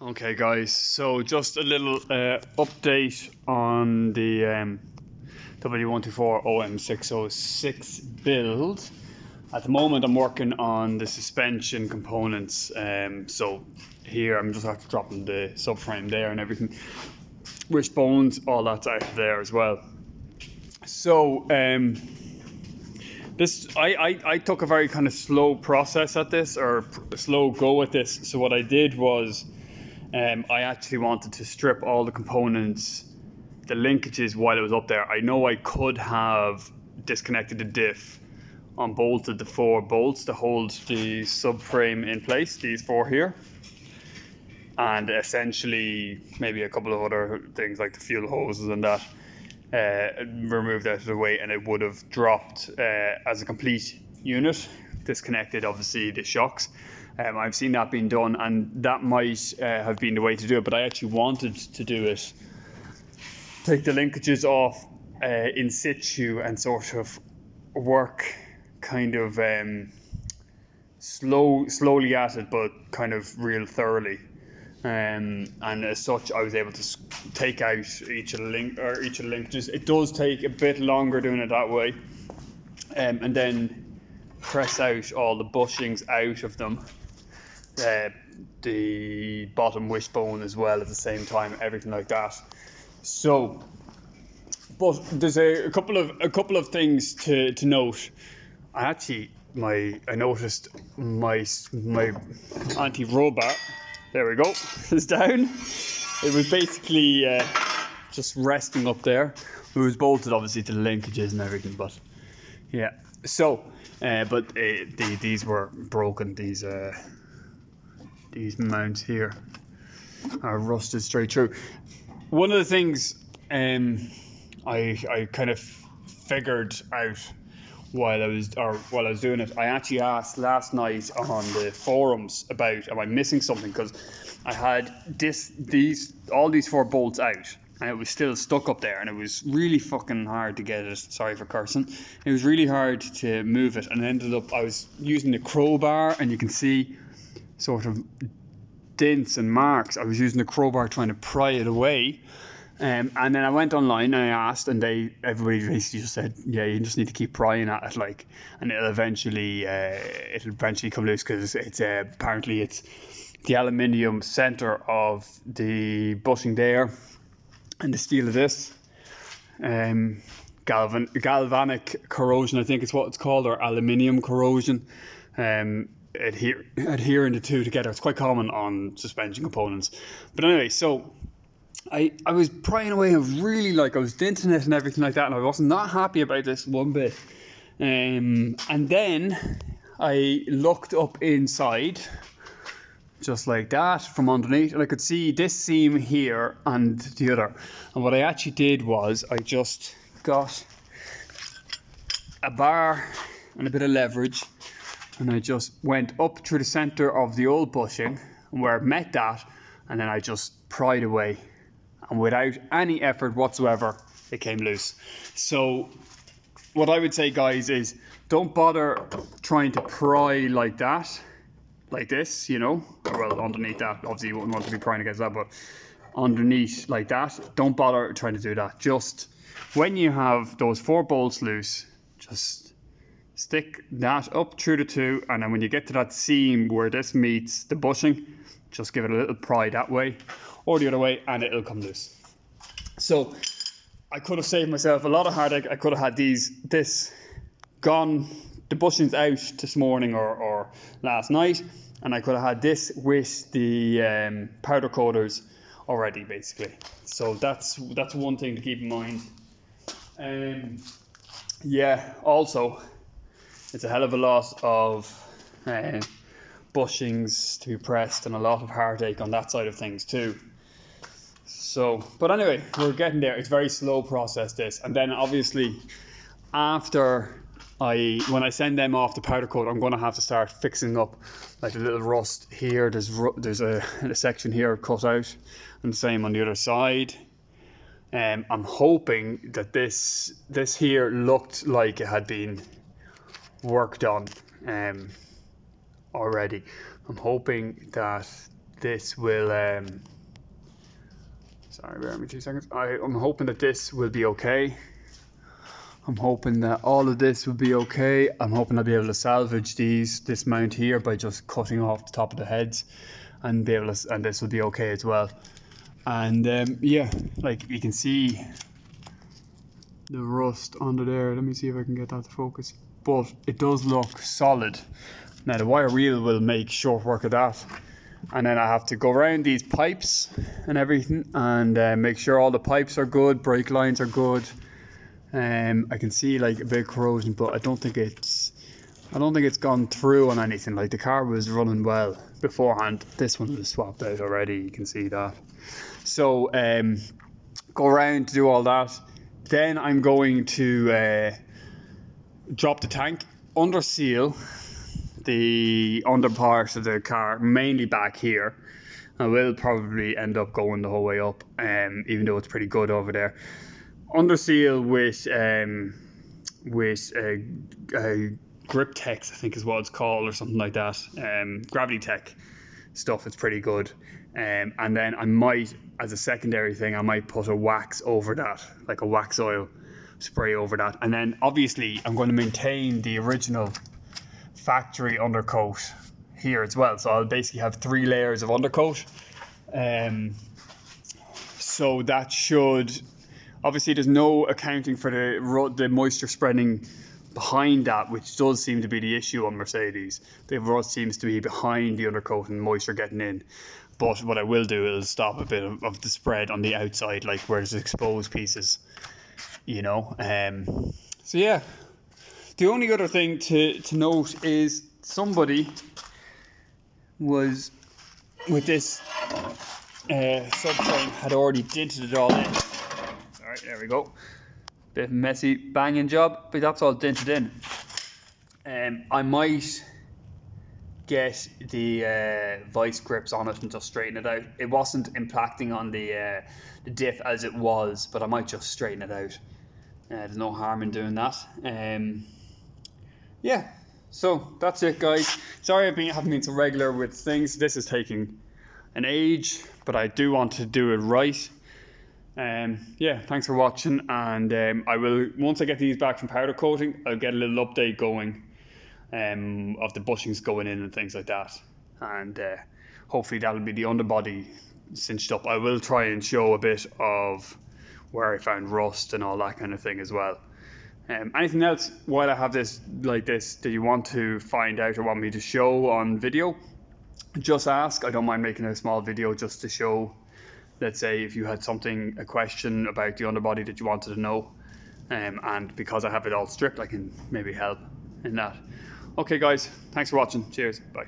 Okay guys, so just a little update on the w124 om606 build. At the moment I'm working on the suspension components, so here I'm just after dropping the subframe there and everything. Wishbones, all that's out of there as well. So I took a very kind of slow process at this, or a slow go at this. So what I did was I actually wanted to strip all the components, the linkages while it was up there. I know I could have disconnected the diff, unbolted the 4 bolts to hold the subframe in place, these 4 here, and essentially maybe a couple of other things like the fuel hoses and that removed out of the way, and it would have dropped as a complete unit, disconnected obviously the shocks. I've seen that being done, and that might have been the way to do it, but I actually wanted to do it, take the linkages off in situ and sort of work kind of slowly at it, but kind of real thoroughly. And as such, I was able to take out each of the linkages. It does take a bit longer doing it that way, and then press out all the bushings out of them. The bottom wishbone as well at the same time, everything like that. So, but there's a couple of things to note. I noticed my anti-robot, there we go, is down. It was basically just resting up there. It was bolted obviously to the linkages and everything, but yeah. So, but these were broken. These mounts here are rusted straight through. One of the things I kind of figured out while I was doing it, I actually asked last night on the forums about, am I missing something, because I had all these 4 bolts out, and it was still stuck up there, and it was really fucking hard to get it. Sorry for cursing. It was really hard to move it, and ended up I was using the crowbar, and you can see sort of dents and marks. I was using the crowbar trying to pry it away, and then I went online and I asked, and everybody basically just said, yeah, you just need to keep prying at it, like, and it'll eventually come loose, because it's apparently it's the aluminium center of the bushing there, and the steel of this galvanic corrosion, I think is what it's called, or aluminium corrosion. Adhering the two together. It's quite common on suspension components. But anyway, so I was prying away, and I was really I was denting it and everything like that, and I was not happy about this one bit. And then I looked up inside, just like that, from underneath, and I could see this seam here and the other. And what I actually did was I just got a bar and a bit of leverage, and I just went up through the center of the old bushing where it met that, and then I just pried away, and without any effort whatsoever it came loose. So what I would say, guys, is don't bother trying to pry like that, like this, you know, well, underneath that, obviously you wouldn't want to be prying against that, but underneath like that, don't bother trying to do that. Just when you have those 4 bolts loose, just stick that up through the 2, and then when you get to that seam where this meets the bushing, just give it a little pry that way or the other way, and it'll come loose. So I could have saved myself a lot of heartache. I could have had this gone, the bushings out this morning or last night, and I could have had this with the powder coaters already, basically. So that's one thing to keep in mind. Yeah, also, it's a hell of a lot of bushings to be pressed, and a lot of heartache on that side of things too. So, but anyway, we're getting there. It's a very slow process, this. And then obviously after when I send them off the powder coat, I'm going to have to start fixing up like a little rust here. There's a section here cut out, and the same on the other side. I'm hoping that this here looked like it had been worked on already. I'm hoping that this will sorry, bear with me 2 seconds. I'm hoping that this will be okay. I'm hoping that all of this will be okay. I'm hoping I'll be able to salvage this mount here by just cutting off the top of the heads, and this will be okay as well. And yeah, like you can see the rust under there. Let me see if I can get that to focus. But it does look solid. Now the wire reel will make short work of that. And then I have to go around these pipes and everything and make sure all the pipes are good, brake lines are good. I can see like a bit of corrosion, but I don't think it's gone through on anything. Like the car was running well beforehand. This one was swapped out already, you can see that. So go around to do all that. Then I'm going to drop the tank, under seal the under part of the car, mainly back here. I will probably end up going the whole way up, even though it's pretty good over there. Under seal with grip tex, I think is what it's called, or something like that. Gravity tech stuff. It's pretty good. And then I might, as a secondary thing, I might put a wax over that, like a wax oil spray over that. And then obviously I'm going to maintain the original factory undercoat here as well. So I'll basically have 3 layers of undercoat. So that should, obviously there's no accounting for the moisture spreading behind that, which does seem to be the issue on Mercedes. The rust seems to be behind the undercoat and moisture getting in. But what I will do is stop a bit of the spread on the outside, like where there's exposed pieces, you know. So yeah, the only other thing to note is somebody was, with this subframe, had already dinted it all in. Alright, there we go. Bit of a messy banging job, but that's all dinted in. I might get the vice grips on it and just straighten it out. It wasn't impacting on the diff as it was, but I might just straighten it out. There's no harm in doing that. Yeah, so that's it, guys. Sorry I haven't been so regular with things. This is taking an age, but I do want to do it right. Yeah, thanks for watching, and I will, once I get these back from powder coating, I'll get a little update going of the bushings going in and things like that, and hopefully that'll be the underbody cinched up. I will try and show a bit of where I found rust and all that kind of thing as well. Anything else while I have this like this that you want to find out or want me to show on video, just ask. I don't mind making a small video just to show. Let's say if you had a question about the underbody that you wanted to know, and because I have it all stripped, I can maybe help in that. Okay guys, thanks for watching. Cheers, bye.